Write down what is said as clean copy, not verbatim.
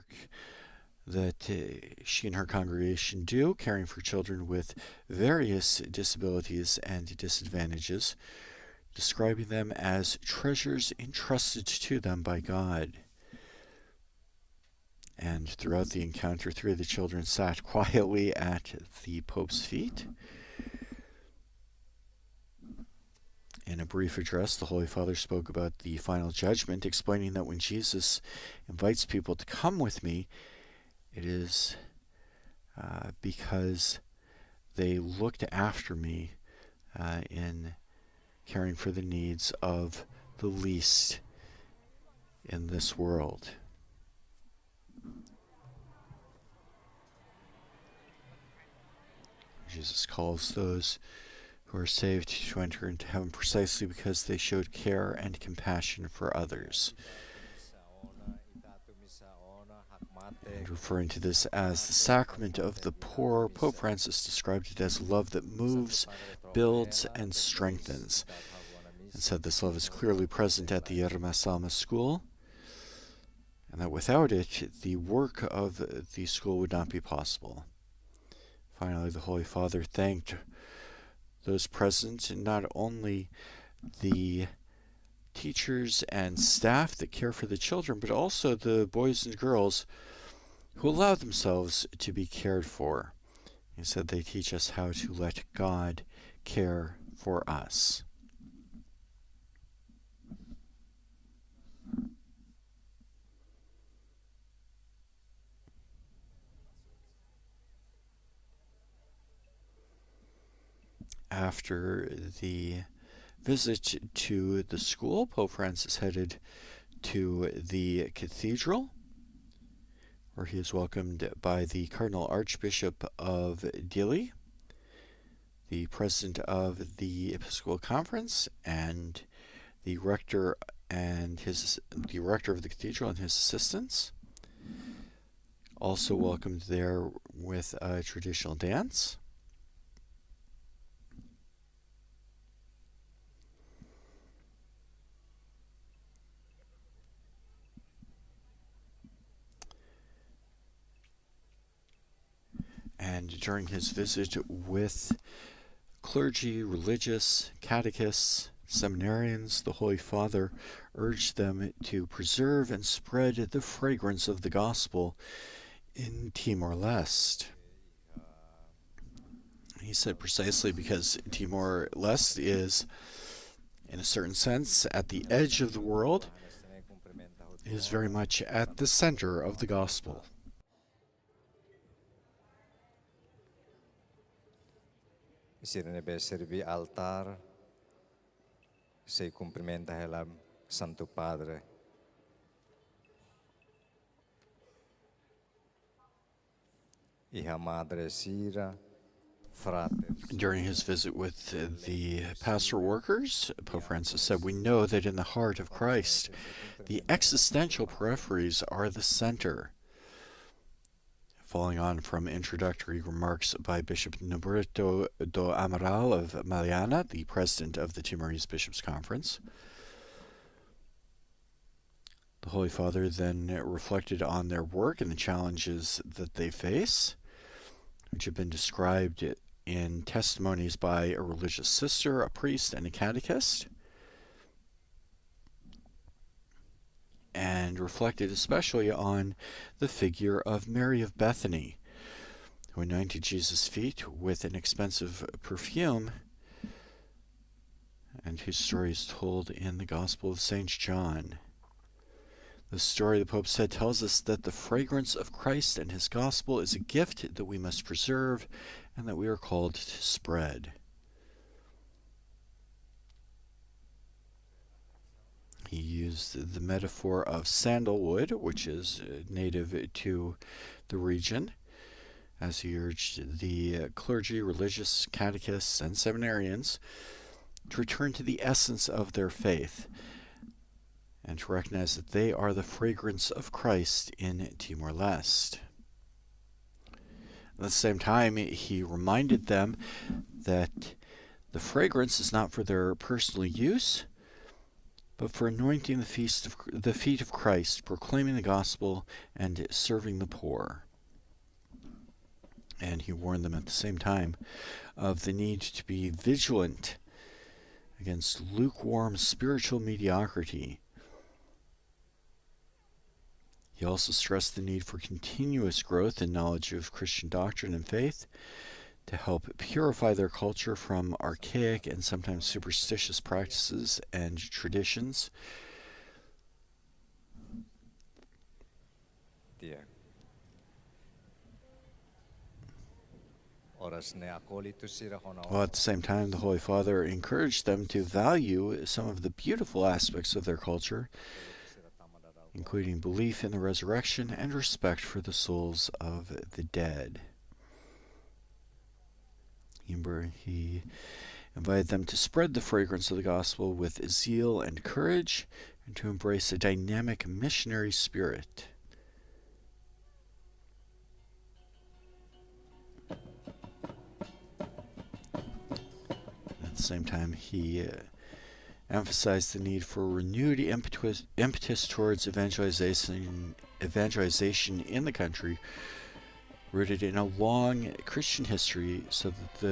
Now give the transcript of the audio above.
work that she and her congregation do, caring for children with various disabilities and disadvantages, describing them as treasures entrusted to them by God. And throughout the encounter, 3 of the children sat quietly at the Pope's feet. In a brief address, the Holy Father spoke about the final judgment, explaining that when Jesus invites people to come with me, it is because they looked after me in caring for the needs of the least in this world. Jesus calls those who are saved to enter into heaven precisely because they showed care and compassion for others. And referring to this as the sacrament of the poor, Pope Francis described it as love that moves, builds, and strengthens, and said this love is clearly present at the Erma-Salma school, and that without it, the work of the school would not be possible. Finally, the Holy Father thanked those present, and not only the teachers and staff that care for the children, but also the boys and girls who allow themselves to be cared for. He said they teach us how to let God care for us. After the visit to the school, Pope Francis headed to the cathedral, where he is welcomed by the Cardinal Archbishop of Dili, the President of the Episcopal Conference, and the rector of the cathedral and his assistants. Also welcomed there with a traditional dance. And during his visit with clergy, religious, catechists, seminarians, the Holy Father urged them to preserve and spread the fragrance of the gospel in Timor-Leste. He said precisely because Timor-Leste is, in a certain sense, at the edge of the world, is very much at the center of the gospel. Isirinebe servi altar, se cumprimenta el Santo Padre. Hija Madre Sira, During his visit with the pastoral workers, Pope Francis said, "We know that in the heart of Christ, the existential peripheries are the center." Following on from introductory remarks by Bishop Nobrito do Amaral of Maliana, the president of the Timorese Bishops' Conference, the Holy Father then reflected on their work and the challenges that they face, which have been described in testimonies by a religious sister, a priest, and a catechist, and reflected especially on the figure of Mary of Bethany, who anointed Jesus' feet with an expensive perfume, and whose story is told in the Gospel of St. John. The story, the Pope said, tells us that the fragrance of Christ and his gospel is a gift that we must preserve and that we are called to spread. He used the metaphor of sandalwood, which is native to the region, as he urged the clergy, religious, catechists, and seminarians to return to the essence of their faith and to recognize that they are the fragrance of Christ in Timor-Leste. At the same time, he reminded them that the fragrance is not for their personal use, but for anointing the feet of Christ, proclaiming the gospel, and serving the poor. And he warned them at the same time of the need to be vigilant against lukewarm spiritual mediocrity. He also stressed the need for continuous growth in knowledge of Christian doctrine and faith to help purify their culture from archaic and sometimes superstitious practices and traditions. While at the same time, the Holy Father encouraged them to value some of the beautiful aspects of their culture, including belief in the resurrection and respect for the souls of the dead. He invited them to spread the fragrance of the gospel with zeal and courage, and to embrace a dynamic missionary spirit. At the same time, he emphasized the need for renewed impetus towards evangelization in the country, rooted in a long Christian history, so that the